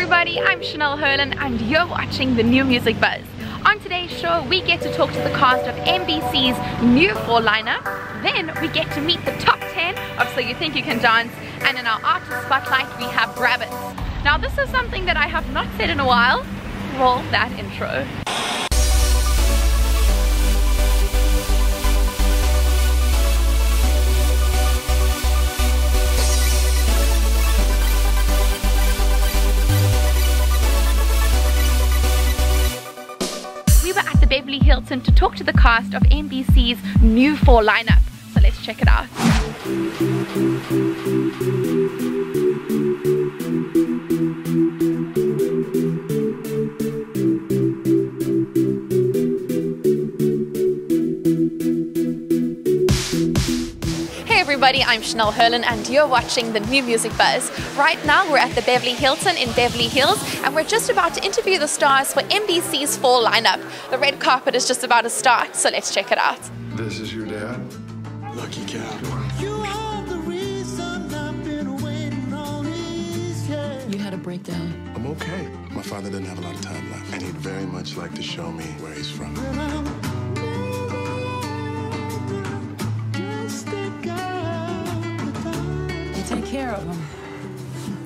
everybody, I'm Chanel Herlin and you're watching the New Music Buzz. On today's show, we get to talk to the cast of NBC's new fall lineup. Then we get to meet the top 10 of So You Think You Can Dance. And in our artist spotlight, we have Grabbitz. Now this is something that I have not said in a while. Roll that intro. Beverly Hilton to talk to the cast of NBC's new fall lineup. So let's check it out. Hey everybody, I'm Chanel Herlin and you're watching the New Music Buzz. Right now we're at the Beverly Hilton in Beverly Hills and we're just about to interview the stars for NBC's fall lineup. The red carpet is just about to start, so let's check it out. This is your dad? Lucky cow. You are the reason I've been waiting all these years. You had a breakdown. I'm okay. My father didn't have a lot of time left, and he'd very much like to show me where he's from. You take care of him.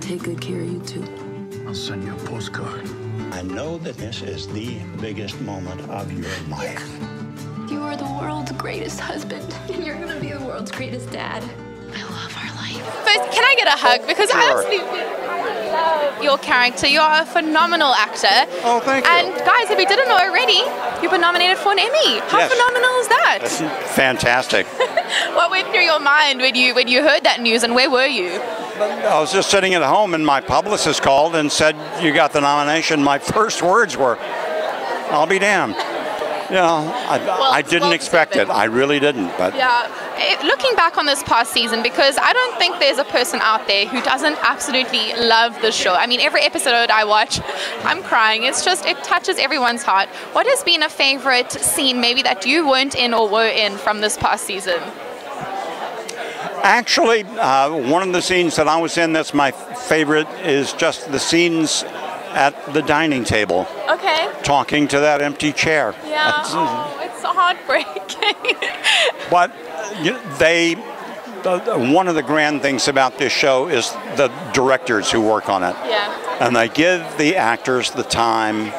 Take good care of you, too. I'll send you a postcard. I know that this is the biggest moment of your life. You are the world's greatest husband, and you're gonna be the world's greatest dad. I love our life. First, can I get a hug? Because I absolutely love your character. You are a phenomenal actor. Oh, thank you. And guys, if you didn't know already, you've been nominated for an Emmy. How phenomenal is that? That's fantastic. What went through your mind when you heard that news, and where were you? I was just sitting at home and my publicist called and said, "You got the nomination." My first words were, "I'll be damned." You know, I didn't expect it. I really didn't. But yeah, looking back on this past season, because I don't think there's a person out there who doesn't absolutely love the show. I mean, every episode I watch, I'm crying. It's just, it touches everyone's heart. What has been a favorite scene maybe that you weren't in or were in from this past season? actually, one of the scenes that I was in that's my favorite is just the scenes at the dining table. Okay. Talking to that empty chair. Yeah. Oh, it's so heartbreaking. But one of the grand things about this show is the directors who work on it. Yeah. And they give the actors the time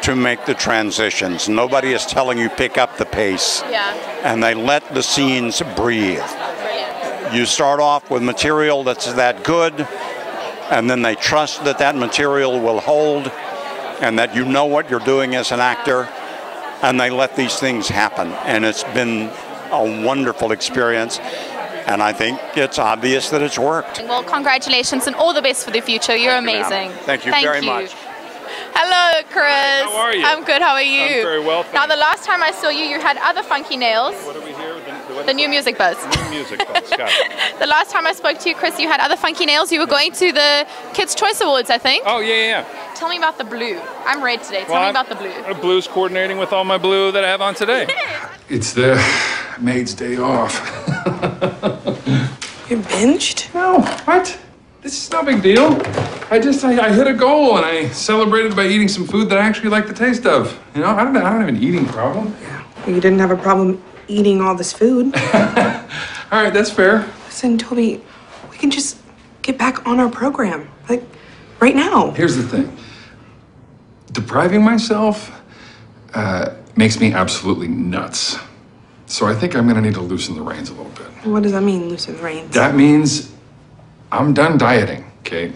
to make the transitions. Nobody is telling you pick up the pace. Yeah. And they let the scenes breathe. Brilliant. You start off with material that's that good, and then they trust that that material will hold and that you know what you're doing as an actor, and they let these things happen. And it's been a wonderful experience, and I think it's obvious that it's worked. Well, congratulations and all the best for the future. You're amazing. Thank you very much. Hello, Chris. How are you? I'm good. How are you? I'm very well, thank Now, the last time I saw you, you had other funky nails. What are we here? The New Music Buzz. New Music Buzz, got it. The last time I spoke to you, Chris, you had other funky nails. You were going to the Kids' Choice Awards, I think. Oh, yeah. Tell me about the blue. I'm red today. Tell me about the blue. Blue's coordinating with all my blue that I have on today. It's the maid's day off. You binged? No, what? This is no big deal. I hit a goal and I celebrated by eating some food that I actually like the taste of. You know, I don't have an eating problem. Yeah. Well, you didn't have a problem eating all this food. All right, that's fair. Listen, Toby, we can just get back on our program. Like, right now. Here's the thing. Depriving myself makes me absolutely nuts. So I think I'm gonna need to loosen the reins a little bit. What does that mean, loosen the reins? That means I'm done dieting, Kate.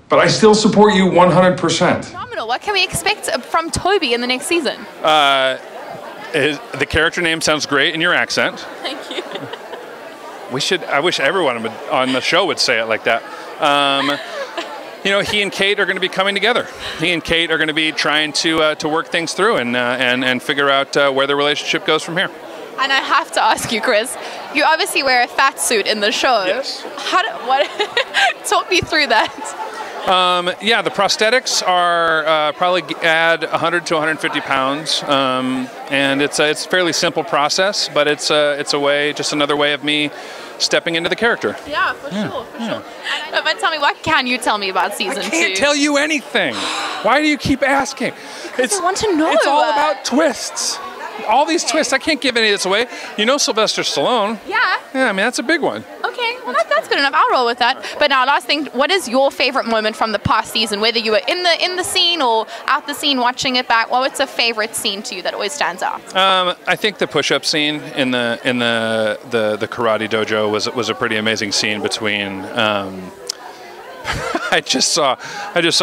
But I still support you 100%. Phenomenal. What can we expect from Toby in the next season? The character name sounds great in your accent. Thank you. I wish everyone on the show would say it like that. You know, he and Kate are going to be coming together. He and Kate are going to be trying to work things through and figure out where the relationship goes from here. And I have to ask you, Chris, you obviously wear a fat suit in the show. Yes. Talk me through that. Yeah, the prosthetics are probably add 100 to 150 pounds, and it's a fairly simple process, but it's a way, just another way of me stepping into the character. Yeah, for sure. But tell me, what can you tell me about season 2? I can't tell you anything. Why do you keep asking? I want to know. It's all about twists. All these twists. I can't give any of this away. You know Sylvester Stallone. Yeah. Yeah, I mean, that's a big one. Okay, well that's good enough. I'll roll with that. But now, last thing, what is your favorite moment from the past season? Whether you were in the scene or out the scene watching it back, what's a favorite scene to you that always stands out? I think the push-up scene in the karate dojo was a pretty amazing scene between. I just saw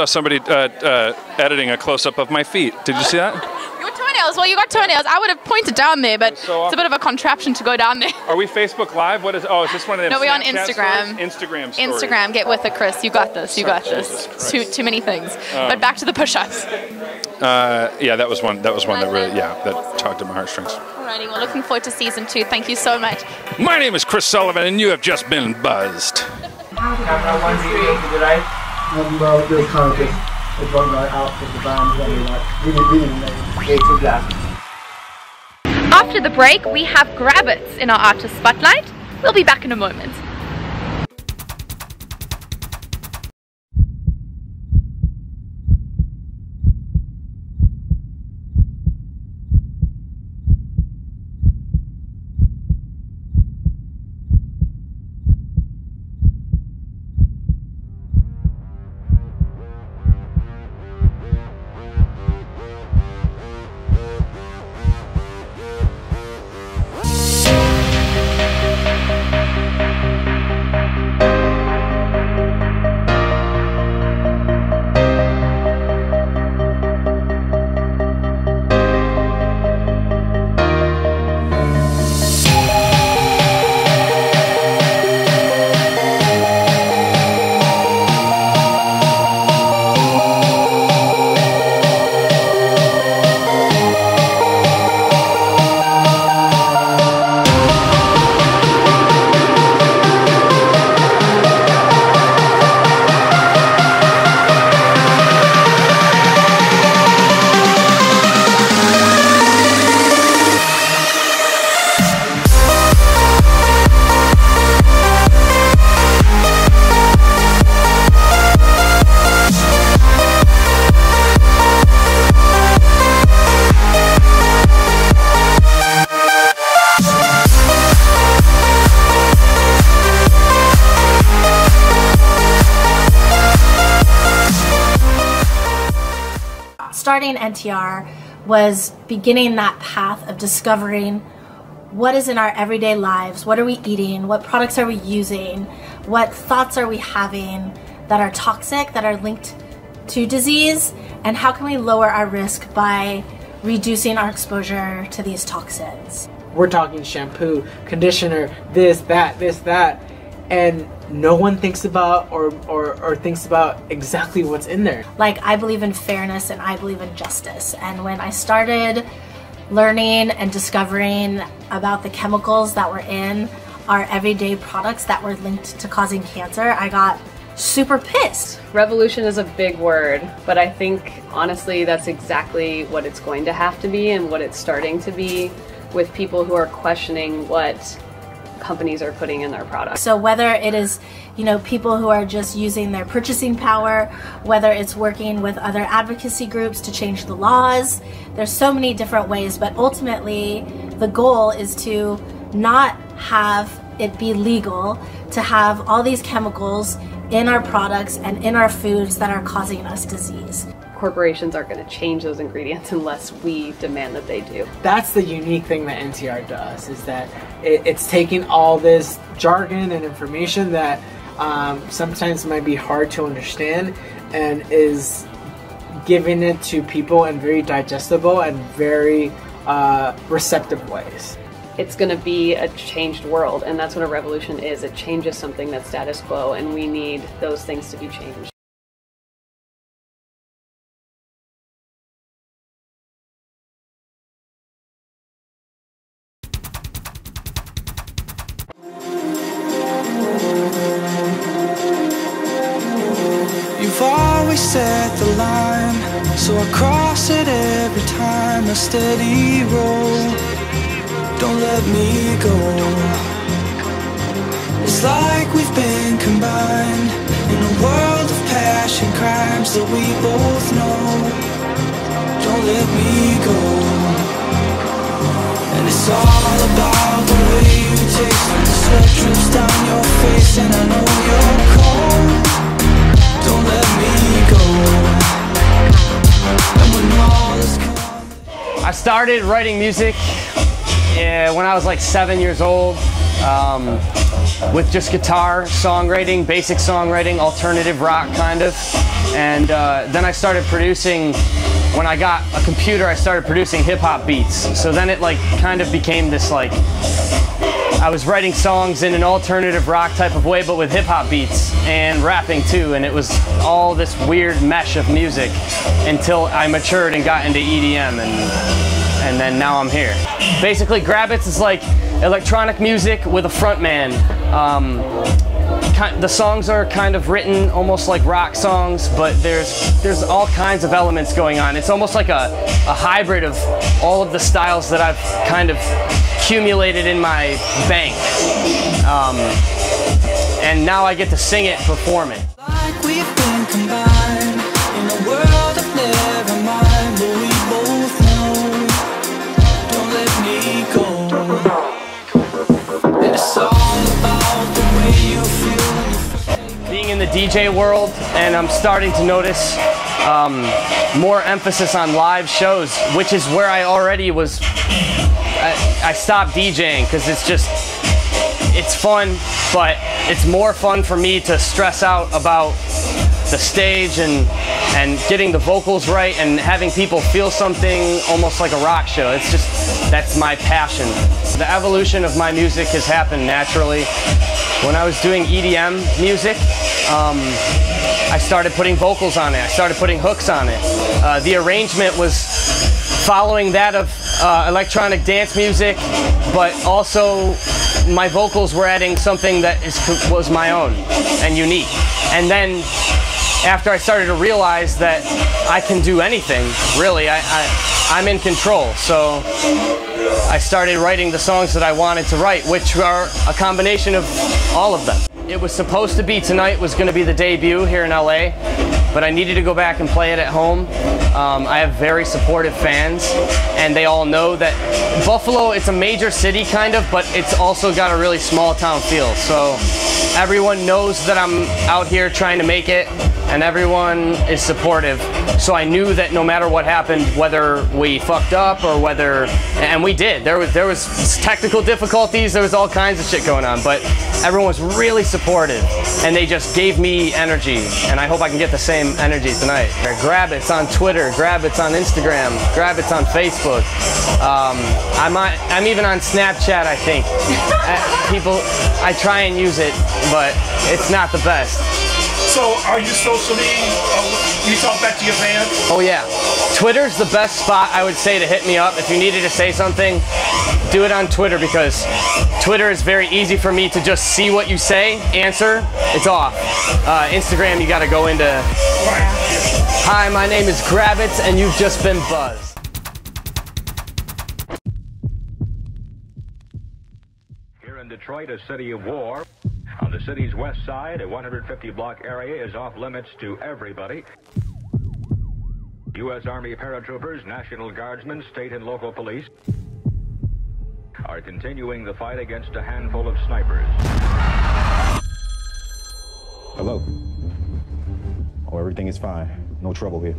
somebody editing a close-up of my feet. Did you see that? Your toenails. Well, you got toenails. I would have pointed down there, but it's a bit of a contraption to go down there. Are we Facebook Live? What is? Oh, is this one of them? No, we're on Snapchat Instagram. Stories? Instagram. Stories. Instagram. Get with it, Chris. You got this. You got this. Too many things. But back to the push-ups. Yeah, that was one. That really, that tugged at my heartstrings. Alrighty. Well, looking forward to season 2. Thank you so much. My name is Chris Sullivan, and you have just been buzzed. This contest is run by out with the band really After the break, we have Grabbitz in our artist spotlight. We'll be back in a moment. Starting NTR was beginning that path of discovering what is in our everyday lives, what are we eating, what products are we using, what thoughts are we having that are toxic, that are linked to disease, and how can we lower our risk by reducing our exposure to these toxins. We're talking shampoo, conditioner, this, that, and no one thinks about or thinks about exactly what's in there. Like, I believe in fairness and I believe in justice, and when I started learning and discovering about the chemicals that were in our everyday products that were linked to causing cancer, I got super pissed. Revolution is a big word, but I think honestly that's exactly what it's going to have to be and what it's starting to be with people who are questioning what companies are putting in their products. So whether it is, you know, people who are just using their purchasing power, whether it's working with other advocacy groups to change the laws, there's so many different ways, but ultimately the goal is to not have it be legal to have all these chemicals in our products and in our foods that are causing us disease. Corporations aren't going to change those ingredients unless we demand that they do. That's the unique thing that NTR does, is that it's taking all this jargon and information that sometimes might be hard to understand and is giving it to people in very digestible and very receptive ways. It's going to be a changed world, and that's what a revolution is. It changes something that's status quo, and we need those things to be changed. You've always set the line, so I cross it every time. A steady roll, don't let me go. It's like we've been combined in a world of passion, crimes that we both know. Don't let me go. And it's all about the way you taste when the sweat drips down your face, and I know you're cold. Don't let me go. And when all is come, I started writing music when I was like 7 years old, with just guitar songwriting, basic songwriting, alternative rock kind of. And then I started producing. When I got a computer, I started producing hip-hop beats. So then it like kind of became this like, I was writing songs in an alternative rock type of way, but with hip-hop beats and rapping too. And it was all this weird mesh of music until I matured and got into EDM, and then now I'm here. Basically, Grabbitz is like electronic music with a front man. The songs are kind of written almost like rock songs, but there's all kinds of elements going on. It's almost like a hybrid of all of the styles that I've kind of accumulated in my bank. And now I get to sing it and perform it. like we've been combined in a world of never mind, but we both know. Don't let me go. And it's all about the way you feel. Being in the DJ world, and I'm starting to notice more emphasis on live shows, which is where I already was. I stopped DJing because it's fun, but it's more fun for me to stress out about the stage and getting the vocals right and having people feel something almost like a rock show. It's just, that's my passion. The evolution of my music has happened naturally. When I was doing EDM music, I started putting vocals on it. I started putting hooks on it. The arrangement was following that of electronic dance music, but also my vocals were adding something that was my own and unique. And then after I started to realize that I can do anything, really, I'm in control. So I started writing the songs that I wanted to write, which are a combination of all of them. It was supposed to be tonight, was going to be the debut here in LA, but I needed to go back and play it at home. I have very supportive fans, and they all know that Buffalo, it's a major city kind of, but it's also got a really small town feel. So everyone knows that I'm out here trying to make it, and everyone is supportive. So I knew that no matter what happened, whether we fucked up or whether, and we did, there was technical difficulties, there was all kinds of shit going on, but everyone was really supportive, and they just gave me energy, and I hope I can get the same energy tonight. Grabbitz on Twitter, Grabbitz on Instagram, Grabbitz on Facebook. I'm even on Snapchat, I think. I try and use it, but it's not the best. So, are you socially, you talk back to your fans? Oh yeah. Twitter's the best spot, I would say, to hit me up. If you needed to say something, do it on Twitter, because Twitter is very easy for me to just see what you say, answer, it's off. Instagram, you gotta go into, hi, my name is Grabbitz, and you've just been buzzed. Here in Detroit, a city of war. On the city's west side, a 150-block area is off limits to everybody. U.S. Army paratroopers, National Guardsmen, state and local police are continuing the fight against a handful of snipers. Hello. Oh, everything is fine. No trouble here.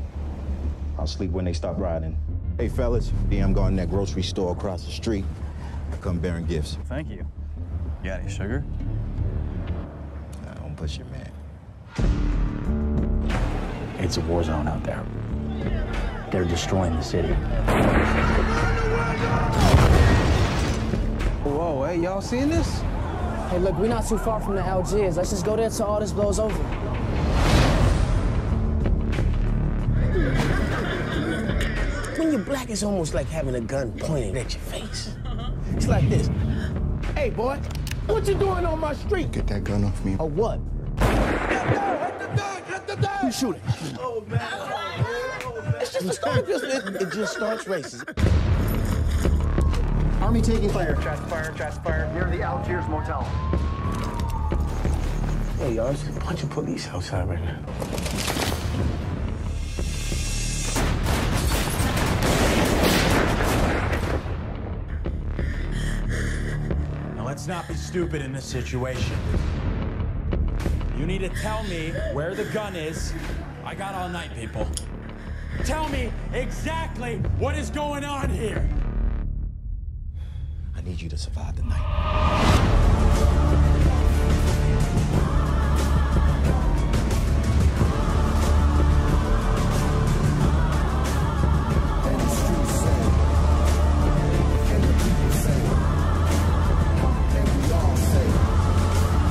I'll sleep when they stop riding. Hey, fellas. I'm going to that grocery store across the street. I come bearing gifts. Thank you. You got any sugar? Don't push your man. It's a war zone out there. They're destroying the city. Whoa, hey, y'all seen this? Hey, look, we're not too far from the Algiers. Let's just go there till all this blows over. When you're black, it's almost like having a gun pointed at your face. It's like this. Hey, boy, what you doing on my street? Get that gun off me. Or what? Hit the dog! You shoot it. Oh, man. It's just a start. It just starts races. Army taking fire. Shots fired, shots fired. Near the Algiers Motel. Hey, y'all, there's a bunch of police outside right now. Now, let's not be stupid in this situation. You need to tell me where the gun is. I got all night, people. Tell me exactly what is going on here. I need you to survive the night.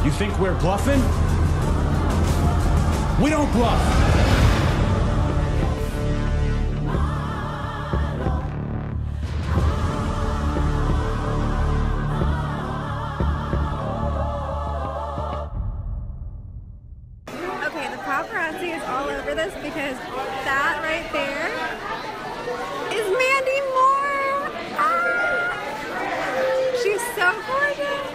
You think we're bluffing? We don't bluff. Okay, the paparazzi is all over this because that right there is Mandy Moore. Ah! She's so gorgeous.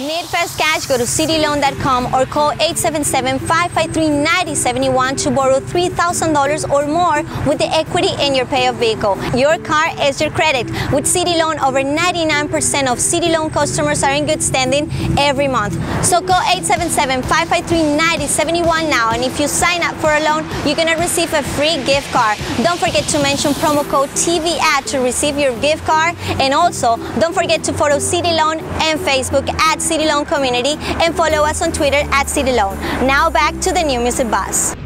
Need fast cash? Go to cityloan.com or call 877-553-9071 to borrow $3,000 or more with the equity in your payoff vehicle. Your car is your credit. With City Loan, over 99% of City Loan customers are in good standing every month. So call 877-553-9071 now, and if you sign up for a loan, you're gonna receive a free gift card. Don't forget to mention promo code TVAD to receive your gift card, and also don't forget to follow City Loan and Facebook at City Loan Community, and follow us on Twitter at City Loan. Now back to the New Music Buzz.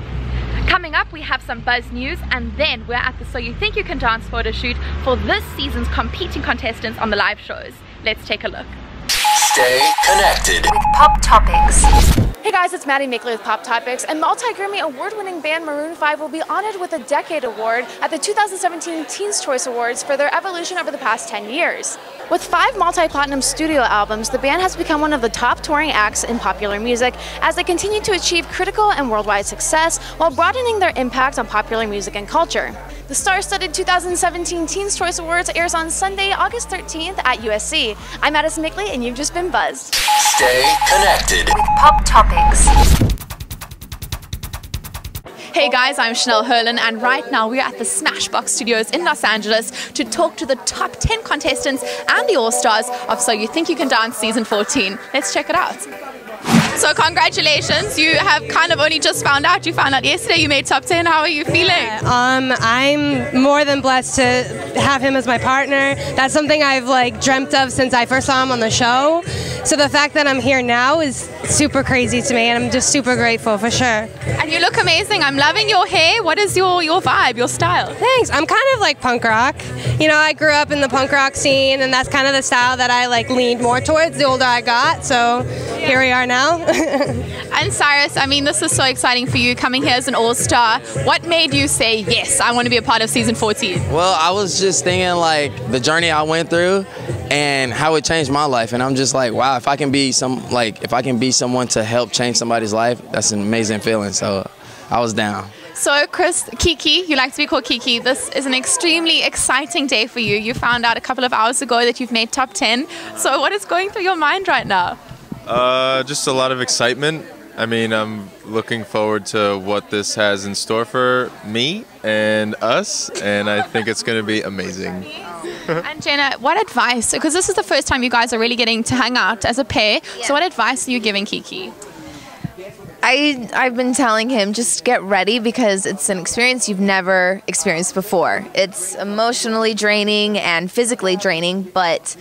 Coming up, we have some Buzz news, and then we're at the So You Think You Can Dance photo shoot for this season's competing contestants on the live shows. Let's take a look. Stay connected with Pop Topics. Hey guys, it's Maddie Makeley with Pop Topics, and multi-Grammy award-winning band Maroon 5 will be honored with a Decade Award at the 2017 Teens Choice Awards for their evolution over the past 10 years. With 5 multi-platinum studio albums, the band has become one of the top touring acts in popular music as they continue to achieve critical and worldwide success while broadening their impact on popular music and culture. The star-studded 2017 Teens Choice Awards airs on Sunday, August 13th at USC. I'm Madison Makeley, and you've just been buzzed. Stay connected with Pop Topics. Hey guys, I'm Chanel Herlin, and right now we're at the Smashbox Studios in Los Angeles to talk to the top 10 contestants and the All-Stars of So You Think You Can Dance Season 14. Let's check it out. So congratulations, you have kind of only just found out. You found out yesterday you made top 10. How are you feeling? I'm more than blessed to have him as my partner. That's something I've dreamt of since I first saw him on the show. So the fact that I'm here now is super crazy to me, and I'm just super grateful for sure. And you look amazing. I'm loving your hair. What is your vibe, your style? Thanks. I'm kind of like punk rock. You know, I grew up in the punk rock scene, and that's kind of the style that I leaned more towards the older I got. So here we are now. And Cyrus, I mean, this is so exciting for you coming here as an all-star. What made you say, yes, I want to be a part of season 14? Well, I was just thinking the journey I went through and how it changed my life. And I'm just like, wow, if I can be someone to help change somebody's life, that's an amazing feeling. So I was down. So Chris, Kiki, you like to be called Kiki. This is an extremely exciting day for you. You found out a couple of hours ago that you've made top 10. So what is going through your mind right now? Just a lot of excitement. I mean, I'm looking forward to what this has in store for me and us, and I think it's going to be amazing. And Jenna, what advice, because this is the first time you guys are really getting to hang out as a pair, so what advice are you giving Kiki? I've been telling him just get ready because it's an experience you've never experienced before. It's emotionally draining and physically draining, but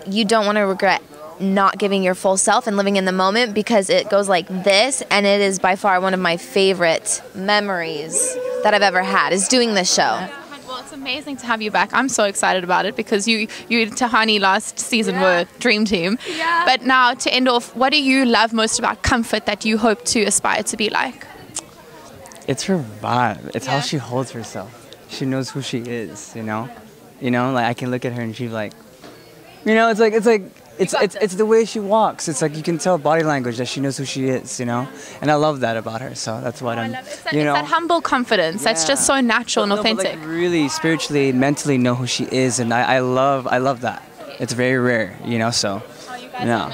you don't want to regret not giving your full self and living in the moment, because it goes like this, and it is by far one of my favorite memories that I've ever had, is doing this show. Well, it's amazing to have you back. I'm so excited about it because you and Tahani last season were dream team. Yeah. But now to end off, what do you love most about Comfort that you hope to aspire to be like? It's her vibe. It's how she holds herself. She knows who she is, you know? You know, I can look at her and she's like, you know, it's like It's the way she walks. It's like you can tell body language that she knows who she is, you know. And I love that about her. So that's what I'm. It's that humble confidence. That's just so natural and authentic. Like really spiritually, mentally know who she is, and I love that. It's very rare, you know. So, yeah.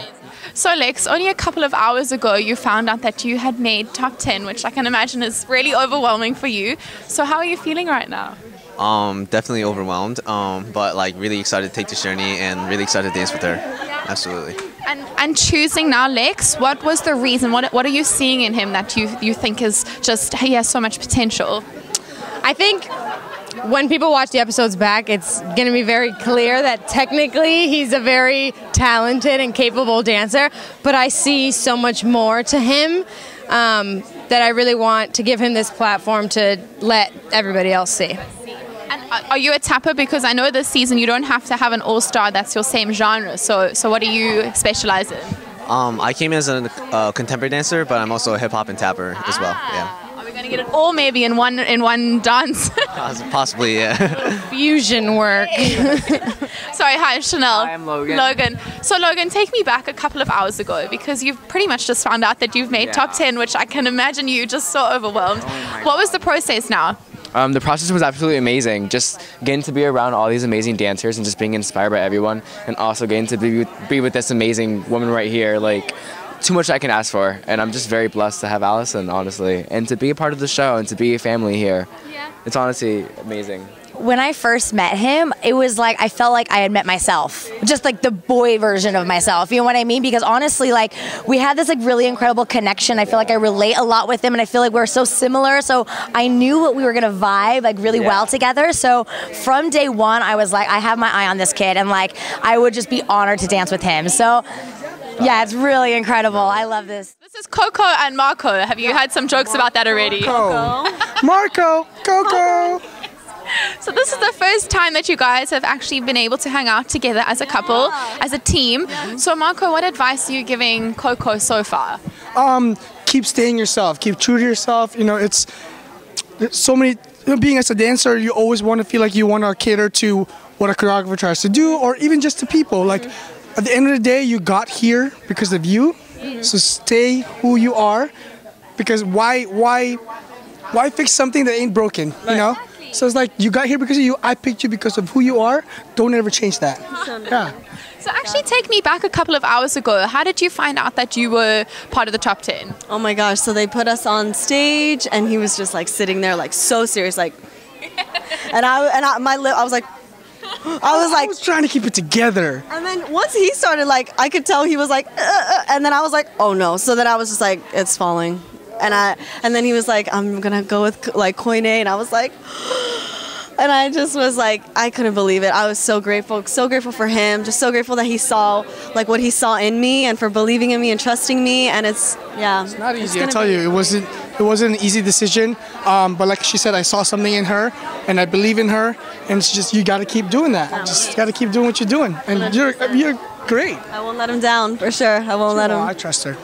So Lex, only a couple of hours ago you found out that you had made top 10, which I can imagine is really overwhelming for you. So how are you feeling right now? Definitely overwhelmed, but like really excited to take this journey and really excited to dance with her. Absolutely. And choosing now Lex, what was the reason? What are you seeing in him that you think is just, he has so much potential? I think when people watch the episodes back, it's going to be very clear that technically he's a very talented and capable dancer, but I see so much more to him that I really want to give him this platform to let everybody else see. And are you a tapper? Because I know this season you don't have to have an all-star that's your same genre, so what do you specialize in? I came in as a contemporary dancer, but I'm also a hip-hop and tapper as well. Yeah. Going to get it all maybe in one dance. Possibly, yeah. Fusion work. Sorry, hi, Chanel. Hi, I'm Logan. Logan. So Logan, take me back a couple of hours ago because you've pretty much just found out that you've made top 10, which I can imagine you just so overwhelmed. What was the process now? The process was absolutely amazing. Just getting to be around all these amazing dancers and just being inspired by everyone, and also getting to be with this amazing woman right here. Like, too much I can ask for, and I'm just very blessed to have Allison, honestly, and to be a part of the show and to be a family here. Yeah. It's honestly amazing. When I first met him, it was like I felt like I had met myself, just like the boy version of myself, you know what I mean? Because honestly, like, we had this like really incredible connection. I feel like I relate a lot with him, and I feel like we're so similar, so I knew what we were gonna vibe like really well together. So from day one, I was like, I have my eye on this kid, and like I would just be honored to dance with him. So yeah, it's really incredible. I love this. This is Coco and Marco. Have you had some jokes about that already? Marco, Coco. So this is the first time that you guys have actually been able to hang out together as a couple, as a team. So Marco, what advice are you giving Coco so far? Keep staying yourself. Keep true to yourself. You know, it's so many. Being as a dancer, you always want to feel like you want to cater to what a choreographer tries to do, or even just to people. Like, at the end of the day, you got here because of you. So stay who you are, because why fix something that ain't broken? You know. So it's like, you got here because of you. I picked you because of who you are. Don't ever change that. Yeah. So actually, take me back a couple of hours ago. How did you find out that you were part of the top 10? Oh my gosh! So they put us on stage, and he was just like sitting there, like so serious, like. I was trying to keep it together. And then once he started, like, I could tell he was like, and then I was like, oh no. So then I was just like, it's falling. And then he was like, I'm gonna go with like Koine, and I was like, and I just was like, I couldn't believe it. I was so grateful for him, just so grateful that he saw like what he saw in me, and for believing in me and trusting me. And it's not easy. I tell you, it wasn't an easy decision. But like she said, I saw something in her, and I believe in her, and it's just, you got to keep doing that. Just got to keep doing what you're doing, and you're great. I won't let him down for sure. I won't let him. I trust her.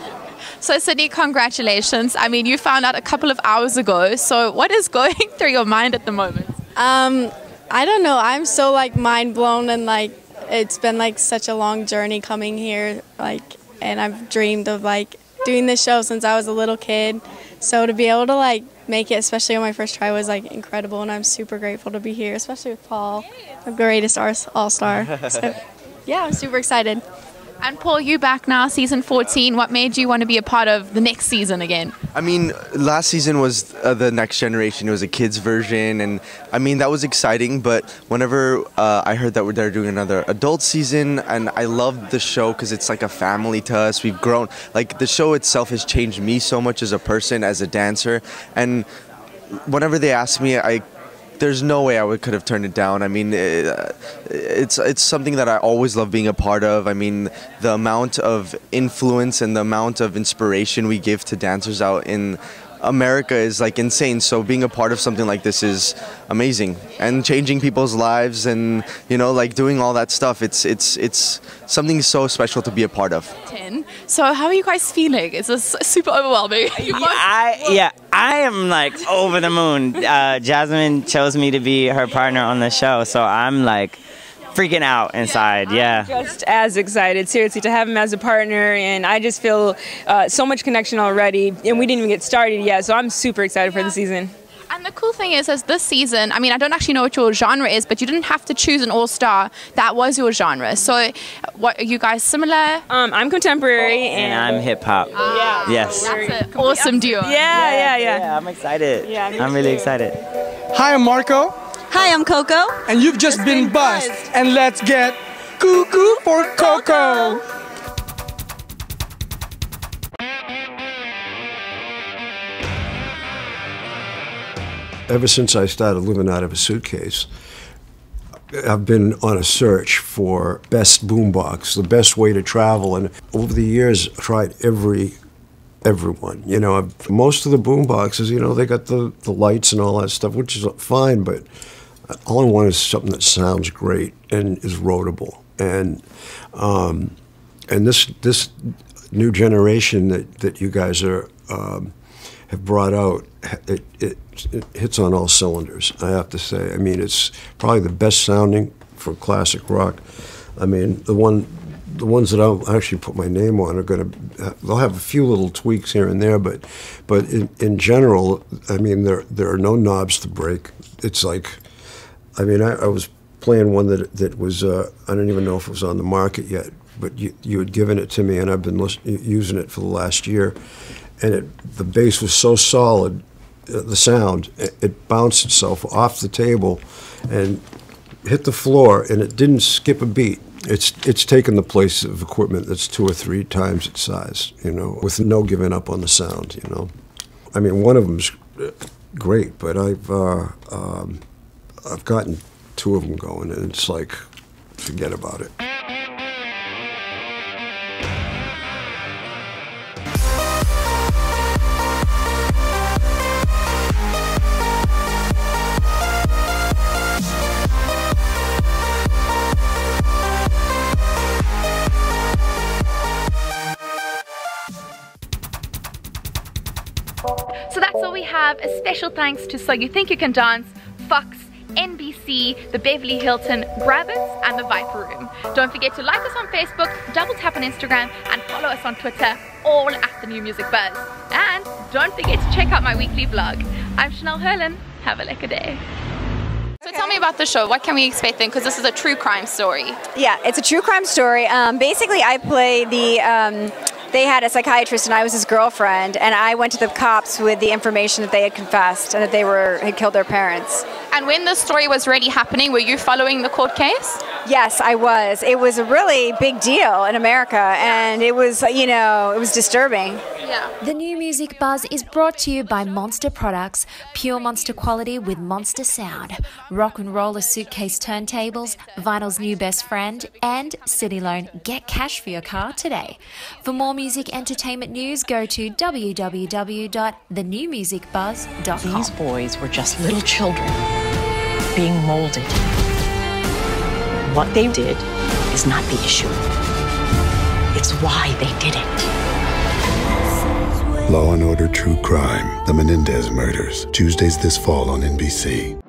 So Sydney, congratulations. I mean, you found out a couple of hours ago. So what is going through your mind at the moment? I don't know. I'm so like mind blown, and like it's been like such a long journey coming here. Like, and I've dreamed of like doing this show since I was a little kid. So to be able to like make it, especially on my first try, was like incredible, and I'm super grateful to be here, especially with Paul, the greatest all-star. So yeah, I'm super excited. And Paul, you back now, season 14. What made you want to be a part of the next season again? I mean, last season was the next generation. It was a kids version, and I mean, that was exciting. But whenever I heard that they're doing another adult season, and I loved the show because it's like a family to us. We've grown. Like, the show itself has changed me so much as a person, as a dancer. And whenever they asked me, there's no way I could have turned it down. I mean, it's something that I always love being a part of. I mean, the amount of influence and the amount of inspiration we give to dancers out in America is like insane. So being a part of something like this is amazing, and changing people's lives, and you know, like doing all that stuff. It's something so special to be a part of. So how are you guys feeling? Is this super overwhelming? I am like over the moon. Jasmine chose me to be her partner on the show, so I'm like freaking out inside. Yeah. Just as excited, seriously, to have him as a partner, and I just feel so much connection already, and we didn't even get started yet, so I'm super excited for the season. And the cool thing is this season, I mean, I don't actually know what your genre is, but you didn't have to choose an all-star. That was your genre. So, what are you guys similar? I'm contemporary, And I'm hip hop. Yeah. Yes. That's an awesome duo. Yeah. I'm excited. Yeah, I'm really excited. Hi, I'm Marco. Hi, I'm Coco. And you've just been buzzed. And let's get cuckoo for Coco. Ever since I started living out of a suitcase, I've been on a search for best boombox, the best way to travel, and over the years, I've tried everyone. You know, most of the boomboxes, you know, they got the lights and all that stuff, which is fine, but all I want is something that sounds great and is roadable. And this new generation that you guys are have brought out, it hits on all cylinders, I have to say. I mean, it's probably the best sounding for classic rock. I mean, the ones that I'll actually put my name on are they'll have a few little tweaks here and there, but in general, I mean, there are no knobs to break. It's like, I mean, I was playing one that was, I don't even know if it was on the market yet, but you had given it to me, and I've been using it for the last year, and the bass was so solid, the sound, it bounced itself off the table and hit the floor, and it didn't skip a beat. It's taken the place of equipment that's 2 or 3 times its size, you know, with no giving up on the sound, you know. I mean, one of them's great, but I've gotten 2 of them going, and it's like, forget about it. So that's all we have. A special thanks to So You Think You Can Dance, Fox, NBC, the Beverly Hilton, Grabbitz, and the Viper Room. Don't forget to like us on Facebook, double tap on Instagram, and follow us on Twitter, all at The New Music Buzz. And don't forget to check out my weekly vlog. I'm Chanel Herlin. Have a lekker day. So tell me about the show. What can we expect then? Because this is a true crime story. Yeah, it's a true crime story. Basically, I play the... They had a psychiatrist and I was his girlfriend, and I went to the cops with the information that they had confessed and that they had killed their parents. And when this story was really happening, were you following the court case? Yes, I was. It was a really big deal in America, and it was, you know, it was disturbing. Yeah. The New Music Buzz is brought to you by Monster Products, pure Monster quality with Monster sound, Rock and Roller Suitcase turntables, vinyl's new best friend, and City Loan. Get cash for your car today. For more music entertainment news, go to www.thenewmusicbuzz.com. These boys were just little children being molded. What they did is not the issue. It's why they did it. Law & Order True Crime, The Menendez Murders, Tuesdays this fall on NBC.